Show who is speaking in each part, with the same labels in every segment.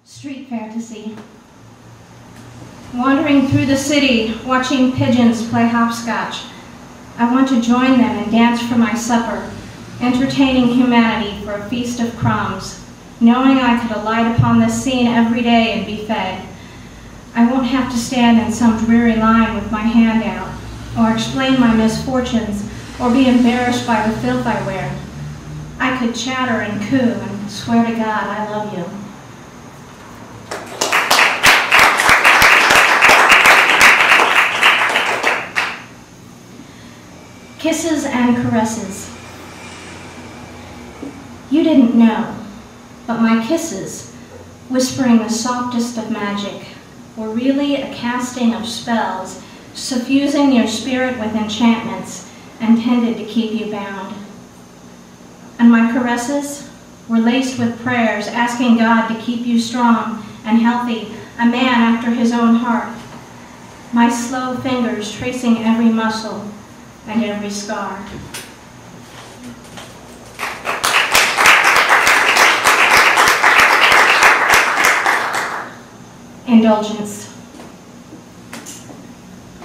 Speaker 1: Street fantasy. Wandering through the city, watching pigeons play hopscotch. I want to join them and dance for my supper, entertaining humanity for a feast of crumbs, knowing I could alight upon this scene every day and be fed. I won't have to stand in some dreary line with my hand out, or explain my misfortunes, or be embarrassed by the filth I wear. I could chatter and coo and swear to God I love you. Kisses and caresses. You didn't know, but my kisses, whispering the softest of magic, were really a casting of spells, suffusing your spirit with enchantments, intended to keep you bound. And my caresses were laced with prayers, asking God to keep you strong and healthy, a man after his own heart. My slow fingers tracing every muscle and every scar. Indulgence.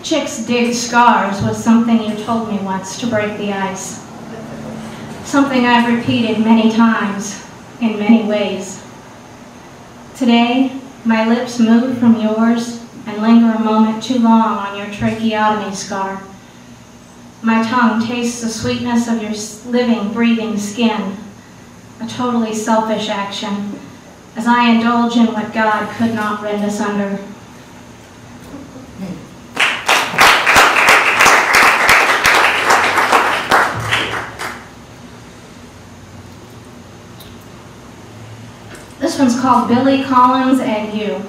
Speaker 1: Chicks dig scars was something you told me once to break the ice. Something I've repeated many times, in many ways. Today, my lips move from yours and linger a moment too long on your tracheotomy scar. My tongue tastes the sweetness of your living, breathing skin, a totally selfish action, as I indulge in what God could not rend asunder. This one's called Billy Collins and You.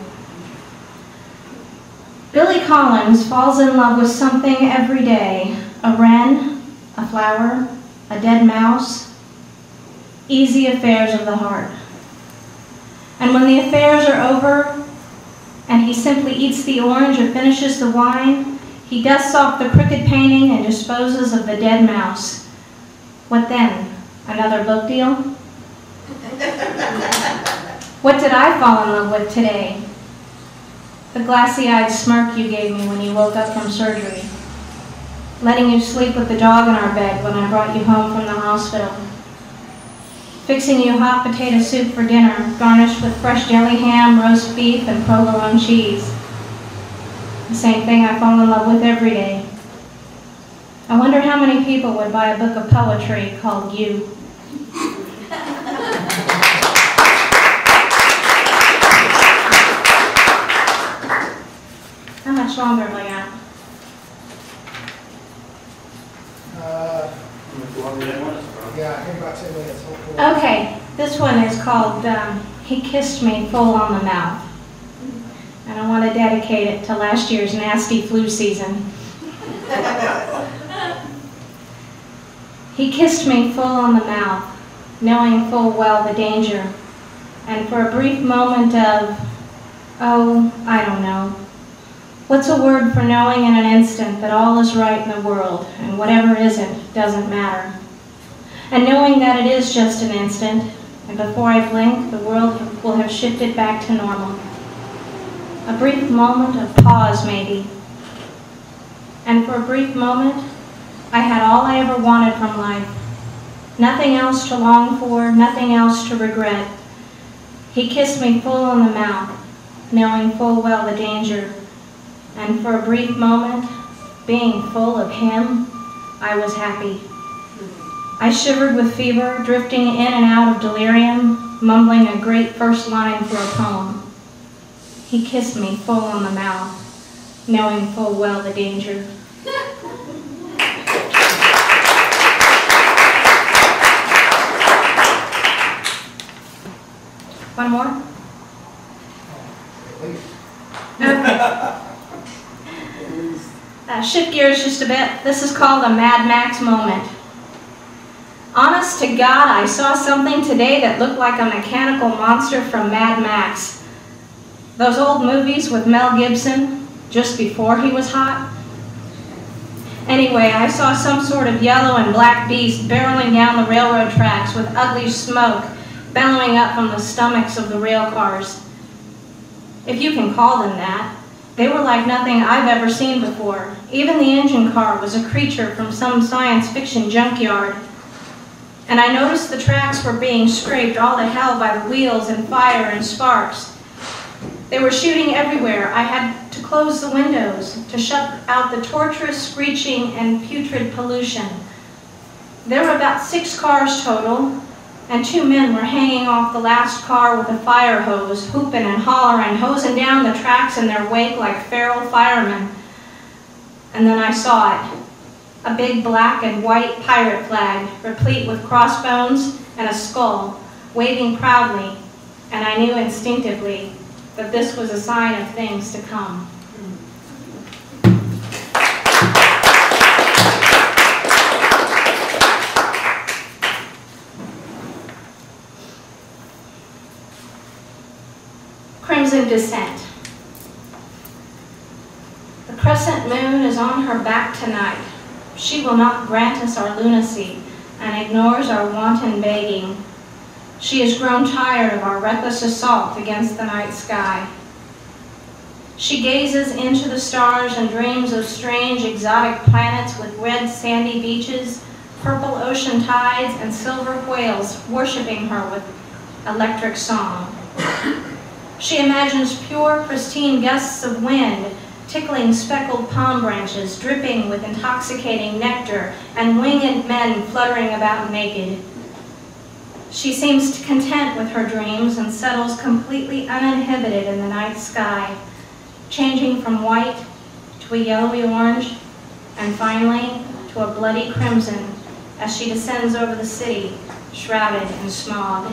Speaker 1: Billy Collins falls in love with something every day. A wren, a flower, a dead mouse, easy affairs of the heart. And when the affairs are over and he simply eats the orange or finishes the wine, he dusts off the crooked painting and disposes of the dead mouse. What then? Another book deal? What did I fall in love with today? The glassy-eyed smirk you gave me when you woke up from surgery. Letting you sleep with the dog in our bed when I brought you home from the hospital. Fixing you hot potato soup for dinner, garnished with fresh jelly ham, roast beef, and provolone cheese. The same thing I fall in love with every day. I wonder how many people would buy a book of poetry called You. How much longer have I got?
Speaker 2: Yeah, I think about 10 minutes, hopefully.
Speaker 1: Okay, this one is called He Kissed Me Full on the Mouth. And I want to dedicate it to last year's nasty flu season. He kissed me full on the mouth, knowing full well the danger. And for a brief moment of, oh, I don't know. What's a word for knowing in an instant that all is right in the world and whatever isn't doesn't matter? And knowing that it is just an instant, and before I blink, the world will have shifted back to normal. A brief moment of pause, maybe. And for a brief moment, I had all I ever wanted from life. Nothing else to long for, nothing else to regret. He kissed me full on the mouth, knowing full well the danger. And for a brief moment, being full of him, I was happy. I shivered with fever, drifting in and out of delirium, mumbling a great first line for a poem. He kissed me full on the mouth, knowing full well the danger. One more? Okay. Shift gears just a bit. This is called a Mad Max moment. Honest to God, I saw something today that looked like a mechanical monster from Mad Max. Those old movies with Mel Gibson, just before he was hot. Anyway, I saw some sort of yellow and black beast barreling down the railroad tracks with ugly smoke bellowing up from the stomachs of the rail cars. if you can call them that. They were like nothing I've ever seen before. Even the engine car was a creature from some science fiction junkyard. And I noticed the tracks were being scraped all to hell by the wheels and fire and sparks. They were shooting everywhere. I had to close the windows to shut out the torturous screeching and putrid pollution. There were about 6 cars total, and 2 men were hanging off the last car with a fire hose, hooping and hollering, hosing down the tracks in their wake like feral firemen. And then I saw it. A big black and white pirate flag, replete with crossbones and a skull, waving proudly, and I knew instinctively that this was a sign of things to come. Crimson Descent. The crescent moon is on her back tonight. She will not grant us our lunacy and ignores our wanton begging. She has grown tired of our reckless assault against the night sky. She gazes into the stars and dreams of strange exotic planets with red sandy beaches, purple ocean tides, and silver whales worshiping her with electric song. She imagines pure, pristine gusts of wind, tickling speckled palm branches, dripping with intoxicating nectar, and winged men fluttering about naked. She seems content with her dreams and settles completely uninhibited in the night sky, changing from white to a yellowy orange, and finally to a bloody crimson as she descends over the city, shrouded in smog.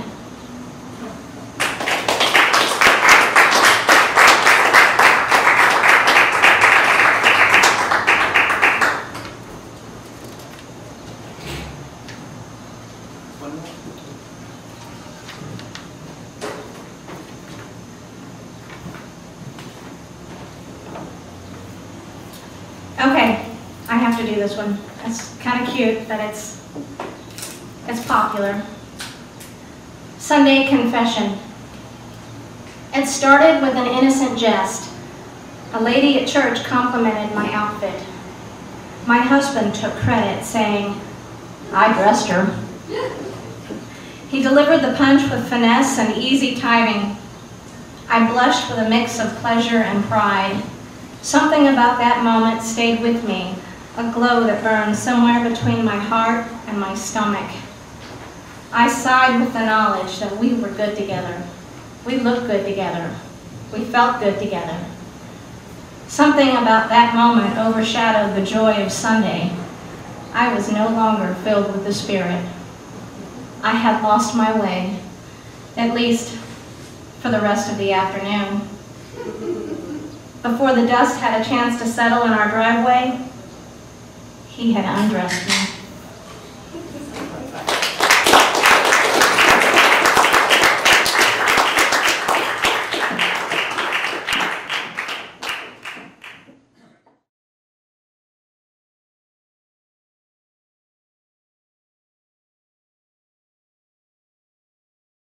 Speaker 1: Okay, I have to do this one. It's kind of cute, but it's popular. Sunday Confession. It started with an innocent jest. A lady at church complimented my outfit. My husband took credit, saying, "I dressed her." He delivered the punch with finesse and easy timing. I blushed with a mix of pleasure and pride. Something about that moment stayed with me, a glow that burned somewhere between my heart and my stomach. I sighed with the knowledge that we were good together. We looked good together. We felt good together. Something about that moment overshadowed the joy of Sunday. I was no longer filled with the Spirit. I had lost my way, at least for the rest of the afternoon. Before the dust had a chance to settle in our driveway, he had undressed me.